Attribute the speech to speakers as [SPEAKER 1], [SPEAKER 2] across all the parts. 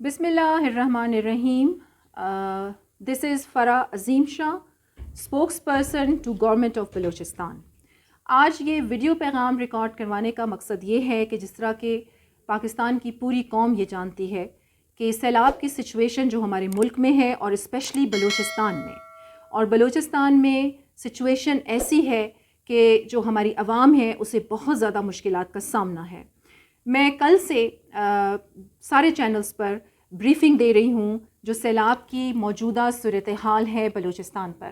[SPEAKER 1] بسم اللہ الرحمن الرحیم. This is Farah Azim Shah, spokesperson to government of Balochistan. آج یہ ویڈیو پیغام ریکارڈ کروانے کا مقصد یہ ہے کہ جس طرح کہ پاکستان کی پوری قوم یہ جانتی ہے کہ سیلاب کی سچویشن جو ہمارے ملک میں ہے اور اسپیشلی بلوچستان میں سچویشن ایسی ہے کہ جو ہماری عوام ہے اسے بہت زیادہ مشکلات کا سامنا ہے. میں کل سے سارے چینلز پر بریفنگ دے رہی ہوں جو سیلاب کی موجودہ صورتحال ہے بلوچستان پر.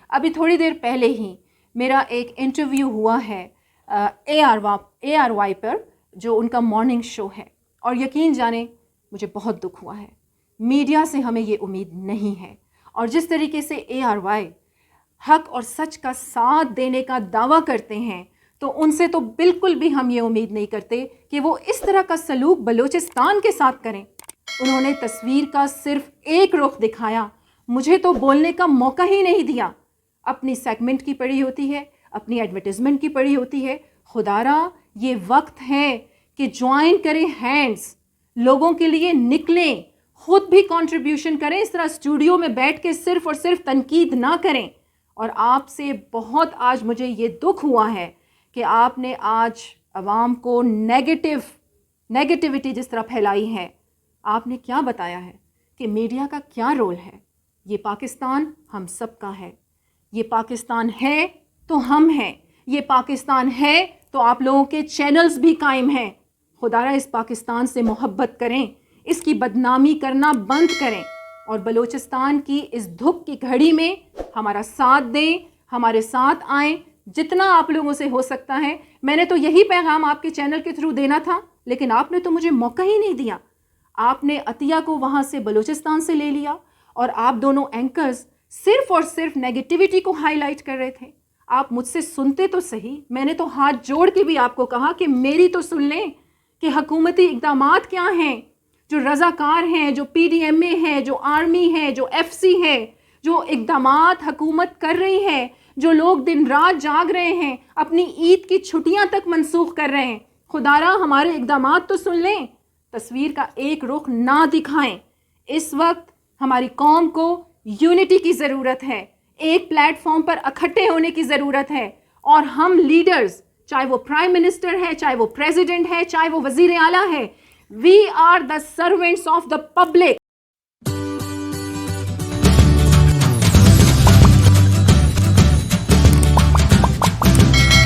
[SPEAKER 1] ابھی تھوڑی دیر پہلے ہی میرا ایک انٹرویو ہوا ہے ARY پر, جو ان کا مارننگ شو ہے, اور یقین جانیں مجھے بہت دکھ ہوا ہے. میڈیا سے ہمیں یہ امید نہیں ہے, اور جس طریقے سے ARY حق اور سچ کا ساتھ دینے کا دعویٰ کرتے ہیں تو ان سے تو بالکل بھی ہم یہ امید نہیں کرتے کہ وہ اس طرح کا سلوک بلوچستان کے ساتھ کریں. انہوں نے تصویر کا صرف ایک رخ دکھایا, مجھے تو بولنے کا موقع ہی نہیں دیا. اپنی سیگمنٹ کی پڑی ہوتی ہے, اپنی ایڈورٹیزمنٹ کی پڑی ہوتی ہے. خدارا یہ وقت ہے کہ جوائن کریں ہینڈز, لوگوں کے لیے نکلیں, خود بھی کنٹریبیوشن کریں. اس طرح اسٹوڈیو میں بیٹھ کے صرف اور صرف تنقید نہ کریں. اور آپ سے بہت آج مجھے یہ دکھ ہوا ہے کہ آپ نے آج عوام کو نیگیٹیوٹی جس طرح پھیلائی ہے. آپ نے کیا بتایا ہے کہ میڈیا کا کیا رول ہے. یہ پاکستان ہم سب کا ہے. یہ پاکستان ہے تو ہم ہیں. یہ پاکستان ہے تو آپ لوگوں کے چینلز بھی قائم ہیں. خدارا اس پاکستان سے محبت کریں, اس کی بدنامی کرنا بند کریں, اور بلوچستان کی اس دکھ کی گھڑی میں ہمارا ساتھ دیں, ہمارے ساتھ آئیں جتنا آپ لوگوں سے ہو سکتا ہے. میں نے تو یہی پیغام آپ کے چینل کے تھرو دینا تھا, لیکن آپ نے تو مجھے موقع ہی نہیں دیا. آپ نے عطیہ کو وہاں سے بلوچستان سے لے لیا, اور آپ دونوں اینکرز صرف اور صرف نیگیٹیوٹی کو ہائی لائٹ کر رہے تھے. آپ مجھ سے سنتے تو صحیح. میں نے تو ہاتھ جوڑ کے بھی آپ کو کہا کہ میری تو سن لیں کہ حکومتی اقدامات کیا ہیں, جو رضاکار ہیں, جو PDMA ہے, جو آرمی ہے, جو FC ہے, جو اقدامات حکومت کر رہی ہے, جو لوگ دن رات جاگ رہے ہیں, اپنی عید کی چھٹیاں تک منسوخ کر رہے ہیں. خدارا ہمارے اقدامات تو سن لیں, تصویر کا ایک رخ نہ دکھائیں. اس وقت ہماری قوم کو یونٹی کی ضرورت ہے, ایک پلیٹ فارم پر اکٹھے ہونے کی ضرورت ہے. اور ہم لیڈرز, چاہے وہ پرائم منسٹر ہے, چاہے وہ پریزیڈنٹ ہے, چاہے وہ وزیر اعلیٰ ہے, we are the servants of the public.